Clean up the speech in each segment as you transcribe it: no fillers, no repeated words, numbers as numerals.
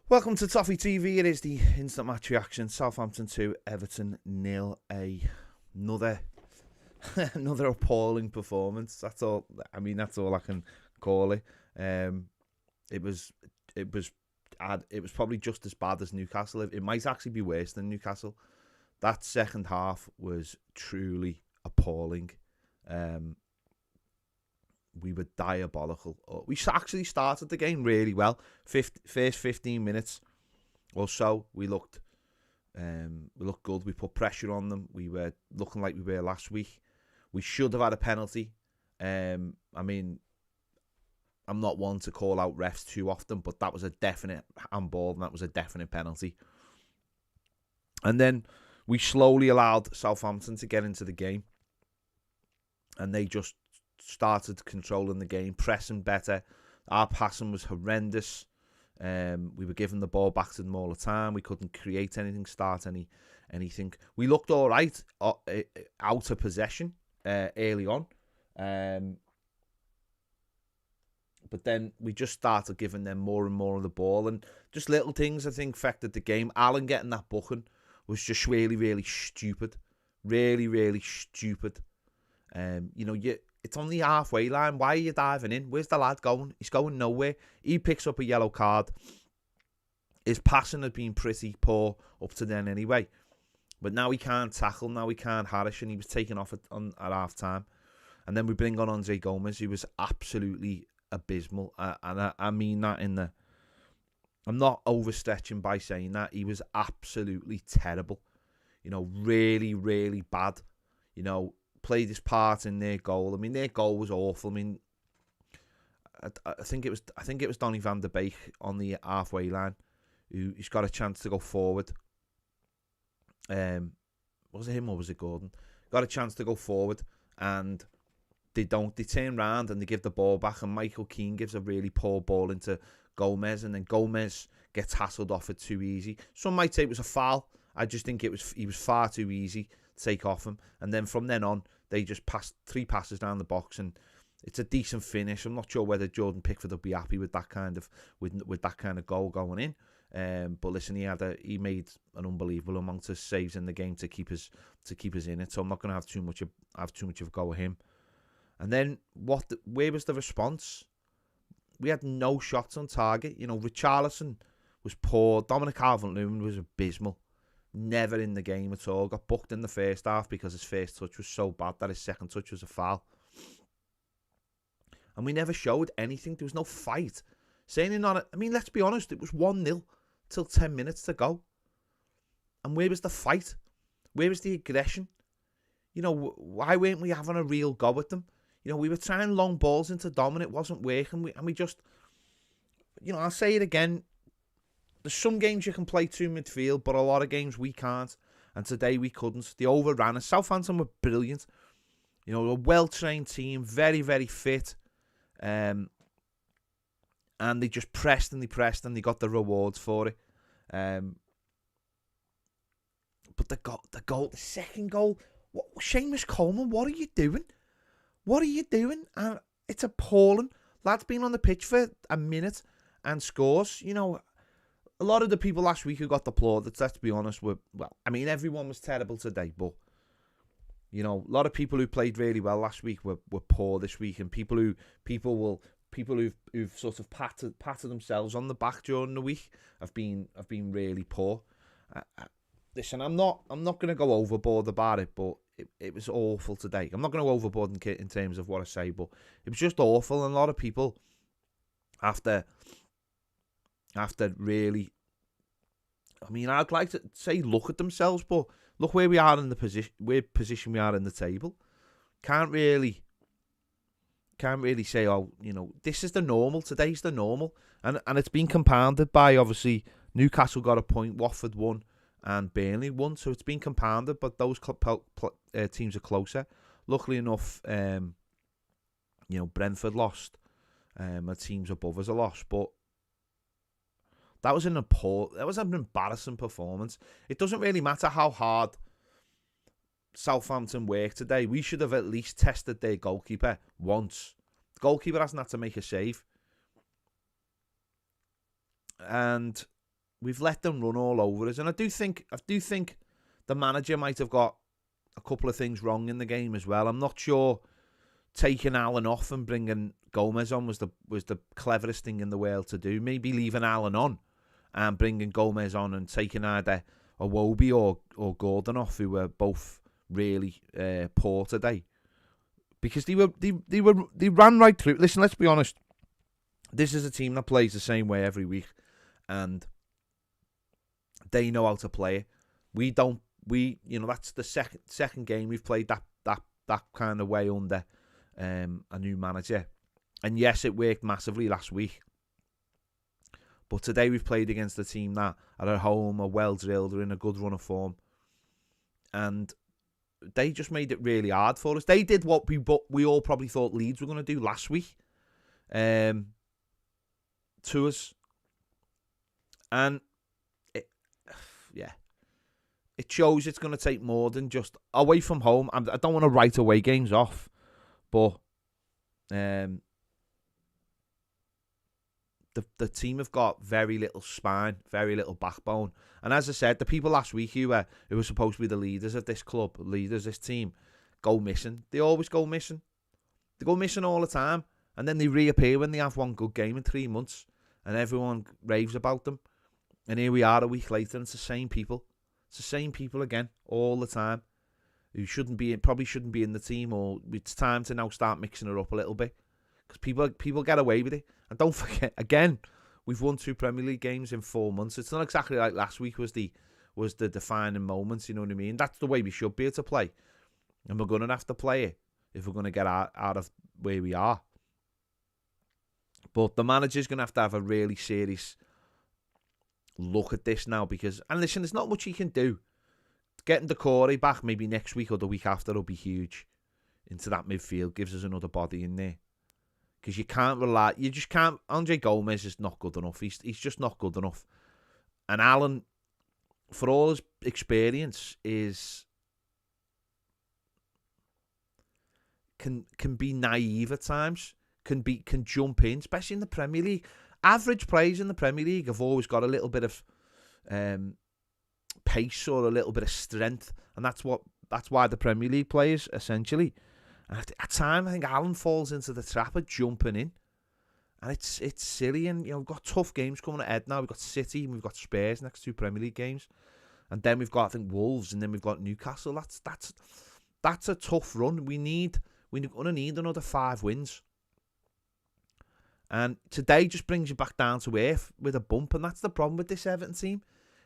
Welcome to Toffee TV. It is the instant match reaction. Southampton 2, Everton 0. Another another appalling performance. That's all. I mean, that's all I can call it. It was probably just as bad as Newcastle. It might actually be worse than Newcastle. That second half was truly appalling. We were diabolical. We actually started the game really well. First 15 minutes or so, we looked good. We put pressure on them. We were looking like we were last week. We should have had a penalty. I mean, I'm not one to call out refs too often, but that was a definite handball, and that was a definite penalty. And then we slowly allowed Southampton to get into the game, and they just started controlling the game, pressing better. Our passing was horrendous. We were giving the ball back to them all the time. We couldn't create anything, start anything. We looked all right out of possession early on. But then we just started giving them more and more of the ball. And just little things, I think, affected the game. Alan getting that booking was just really, really stupid. Really, really stupid. It's on the halfway line. Why are you diving in? Where's the lad going? He's going nowhere. He picks up a yellow card. His passing had been pretty poor up to then anyway. But now he can't tackle. Now he can't harass. And he was taken off at half time. And then we bring on Andre Gomez, who was absolutely abysmal. And I mean that I'm not overstretching by saying that. He was absolutely terrible. Really, really bad. Played his part in their goal. I mean, their goal was awful. I mean, I think it was Donny van der Beek on the halfway line who's got a chance to go forward. Was it him or was it Gordon? Got a chance to go forward, and they don't. They turn around and they give the ball back, and Michael Keane gives a really poor ball into Gomez, and then Gomez gets hassled off it too easy. Some might say it was a foul. I just think he was far too easy to take off him, and then from then on, they just passed 3 passes down the box, and it's a decent finish. I'm not sure whether Jordan Pickford will be happy with that kind of with that kind of goal going in. But listen, he made an unbelievable amount of saves in the game to keep us in it. So I'm not going to have too much of a go at him. And then where was the response? We had no shots on target. Richarlison was poor. Dominic Calvert-Lewin was abysmal. Never in the game at all. Got booked in the first half because his first touch was so bad that his second touch was a foul. And we never showed anything. There was no fight. Let's be honest, it was 1-0 till 10 minutes to go. And where was the fight? Where was the aggression? Why weren't we having a real go at them? We were trying long balls into Dom and it wasn't working. We just, I'll say it again. There's some games you can play to midfield, but a lot of games we can't. And today we couldn't. They overran us. Southampton were brilliant. A well-trained team, very, very fit. And they just pressed and they got the rewards for it. But the second goal, Seamus Coleman, what are you doing? What are you doing? And it's appalling. Lad's been on the pitch for a minute and scores. A lot of the people last week who got the plaudits, let's be honest, everyone was terrible today, but a lot of people who played really well last week were poor this week, and people who've sort of patted themselves on the back during the week have been really poor. Listen, I'm not going to go overboard about it, but it was awful today. I'm not going to go overboard in terms of what I say, but it was just awful, and a lot of people after really, I'd like to say look at themselves, but look where we are in the position we are in the table. Can't really say, this is the normal. Today's the normal, and it's been compounded by, obviously, Newcastle got a point, Watford won, and Burnley won, so it's been compounded, but those teams are closer. Luckily enough, Brentford lost, the teams above us are lost, but that was an embarrassing performance. It doesn't really matter how hard Southampton worked today. We should have at least tested their goalkeeper once. The goalkeeper hasn't had to make a save. And we've let them run all over us. And I do think the manager might have got a couple of things wrong in the game as well. I'm not sure taking Allen off and bringing Gomez on was the cleverest thing in the world to do. Maybe leaving Allen on and bringing Gomez on and taking either Iwobi or Gordon off, who were both really poor today, because they ran right through. Listen, let's be honest. This is a team that plays the same way every week, and they know how to play it. We don't. That's the second game we've played that kind of way under a new manager. And yes, it worked massively last week. But today we've played against a team that are at home, are well drilled, are in a good run of form. And they just made it really hard for us. They did what we all probably thought Leeds were going to do last week to us. And it shows it's going to take more than just away from home. I don't want to write away games off, but the team have got very little spine, very little backbone. And as I said, the people last week who were supposed to be the leaders of this club, this team, go missing. They always go missing. They go missing all the time. And then they reappear when they have one good game in 3 months. And everyone raves about them. And here we are a week later, and it's the same people. It's the same people again, all the time, who probably shouldn't be in the team, or it's time to now start mixing it up a little bit. Because people get away with it. And don't forget, again, we've won 2 Premier League games in 4 months. It's not exactly like last week was the defining moments, you know what I mean? That's the way we should be able to play. And we're going to have to play it if we're going to get out of where we are. But the manager's going to have a really serious look at this now, because, and listen, there's not much he can do. Getting Decore back maybe next week or the week after will be huge into that midfield, gives us another body in there. Because you just can't. Andre Gomez is not good enough. He's just not good enough. And Allen, for all his experience, can be naive at times. Can jump in, especially in the Premier League. Average players in the Premier League have always got a little bit of pace or a little bit of strength, and that's why the Premier League players essentially. And at times, I think Allen falls into the trap of jumping in, and it's silly. And we've got tough games coming ahead now. We've got City and we've got Spurs next 2 Premier League games, and then we've got, I think, Wolves, and then we've got Newcastle. That's a tough run. We're going to need another 5 wins. And today just brings you back down to earth with a bump, and that's the problem with this Everton team.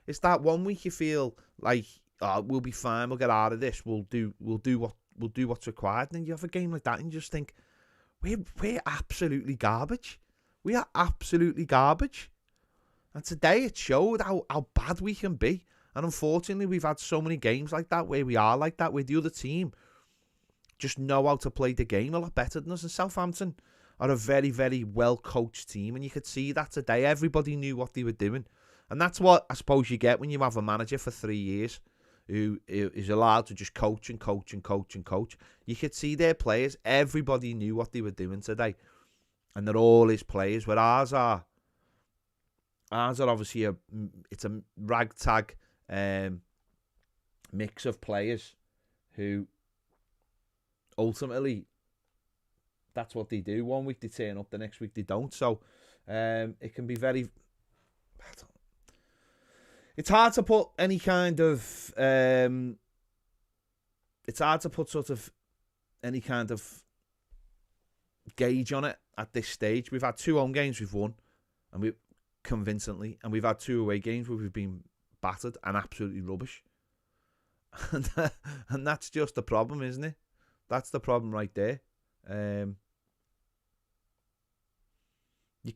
It's that one week you feel like, we'll be fine, we'll get out of this, we'll do what's required, and then you have a game like that and you just think, we're absolutely garbage. We are absolutely garbage. And today it showed how bad we can be. And unfortunately, we've had so many games like that where we are like that, where the other team just know how to play the game a lot better than us. And Southampton are a very, very well-coached team, and you could see that today. Everybody knew what they were doing. And that's what I suppose you get when you have a manager for 3 years who is allowed to just coach and coach and coach and coach. You could see their players. Everybody knew what they were doing today. And they're all his players, where ours are obviously it's a ragtag mix of players who ultimately, that's what they do. 1 week they turn up, the next week they don't. So it can be very... It's hard to put any kind of... it's hard to put sort of any kind of gauge on it at this stage. We've had 2 home games we've won, and we convincingly, and we've had 2 away games where we've been battered and absolutely rubbish. And that's just the problem, isn't it? That's the problem right there. We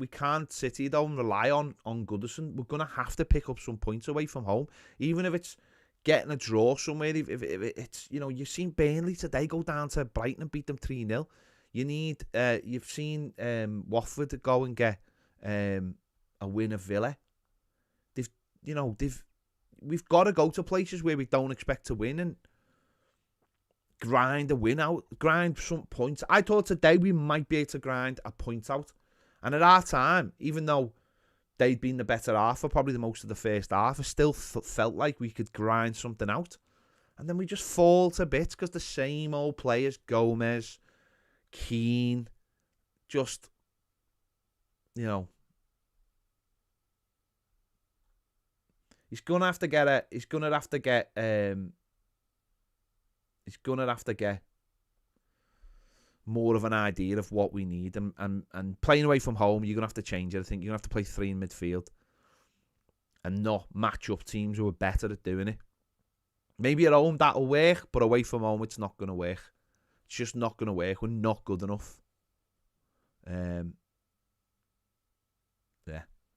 can't sit here though and rely on Goodison. We're gonna have to pick up some points away from home, even if it's getting a draw somewhere. If it's, you've seen Burnley today go down to Brighton and beat them 3-0. You've seen Watford go and get a win of Villa. We've got to go to places where we don't expect to win and grind a win out, grind some points. I thought today we might be able to grind a point out. And at our time, even though they'd been the better half for probably the most of the first half. It still felt like we could grind something out. And then we just fall to bits because the same old players, Gomez, Keane, just, you know, he's gonna have to get more of an idea of what we need, and playing away from home, you're gonna have to change it. I think you're gonna have to play 3 in midfield and not match up teams who are better at doing it. Maybe at home that'll work, but away from home it's not gonna work. It's just not gonna work. We're not good enough. Yeah,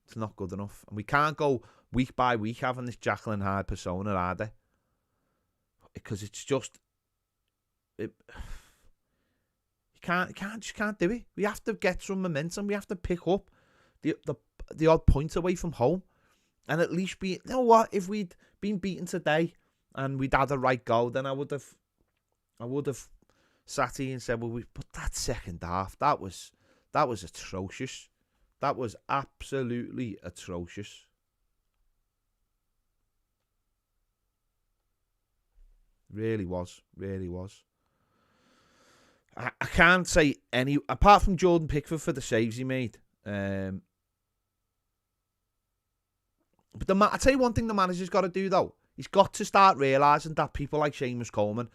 it's not good enough, and we can't go week by week having this Jekyll and Hyde persona, either, because it's just you can't do it. We have to get some momentum. We have to pick up the odd point away from home, and at least be. You know what? If we'd been beaten today and we'd had a right goal, then I would have sat here and said, well, but that second half, that was atrocious. That was absolutely atrocious. Really was. I can't say any, apart from Jordan Pickford for the saves he made. But I tell you one thing the manager's got to do, though. He's got to start realising that people like Seamus Coleman,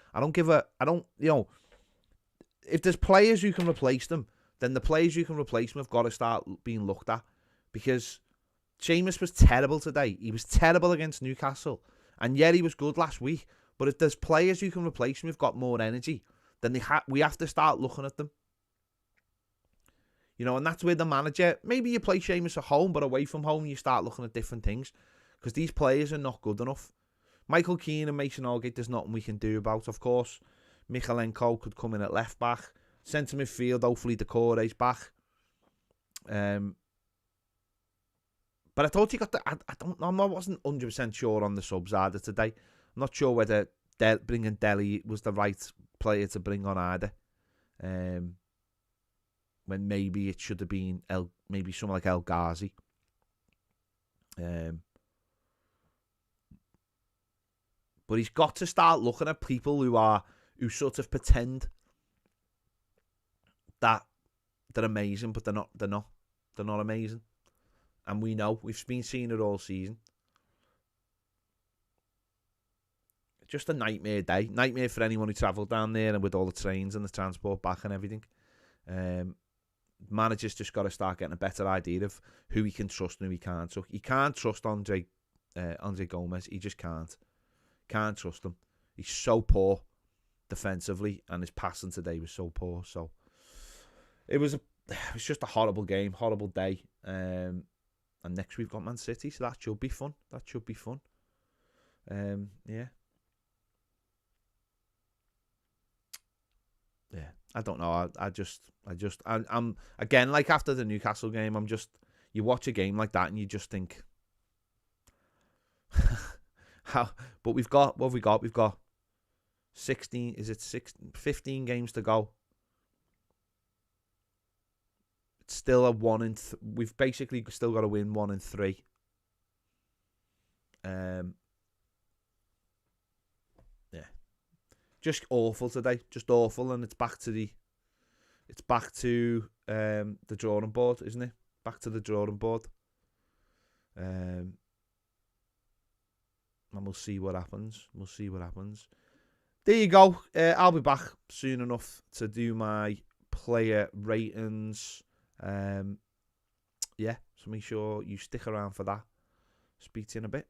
if there's players who can replace them, then the players who can replace them have got to start being looked at. Because Seamus was terrible today. He was terrible against Newcastle. And yeah, he was good last week. But if there's players who can replace him who've got more energy, then we have to start looking at them. You know, and that's where the manager, maybe you play Seamus at home, but away from home you start looking at different things. Because these players are not good enough. Michael Keane and Mason Holgate, there's nothing we can do about. Of course, Michalenko could come in at left back. Centre midfield, hopefully Decore's back. But I thought he got I wasn't 100% sure on the subs either today. I'm not sure whether bringing Dele was the right player to bring on either. When maybe it should have been maybe someone like El Ghazi. But he's got to start looking at people who sort of pretend that they're amazing, but they're not amazing. And we know, we've been seeing it all season. Just a nightmare day. Nightmare for anyone who travelled down there and with all the trains and the transport back and everything. Manager's just got to start getting a better idea of who he can trust and who he can't. So he can't trust Andre Gomez. He just can't. Can't trust him. He's so poor defensively, and his passing today was so poor. So it was just a horrible game, horrible day. And next we've got Man City, so that should be fun. Yeah. Yeah, I don't know. I'm again, like after the Newcastle game, you watch a game like that and you just think, how? But we've got 16. Is it 15 games to go? It's still a 1 in. We've basically still got to win 1 in 3. Just awful today, just awful, and it's back to the drawing board, isn't it? Back to the drawing board, and we'll see what happens. There you go. I'll be back soon enough to do my player ratings. So make sure you stick around for that. Speak to you in a bit.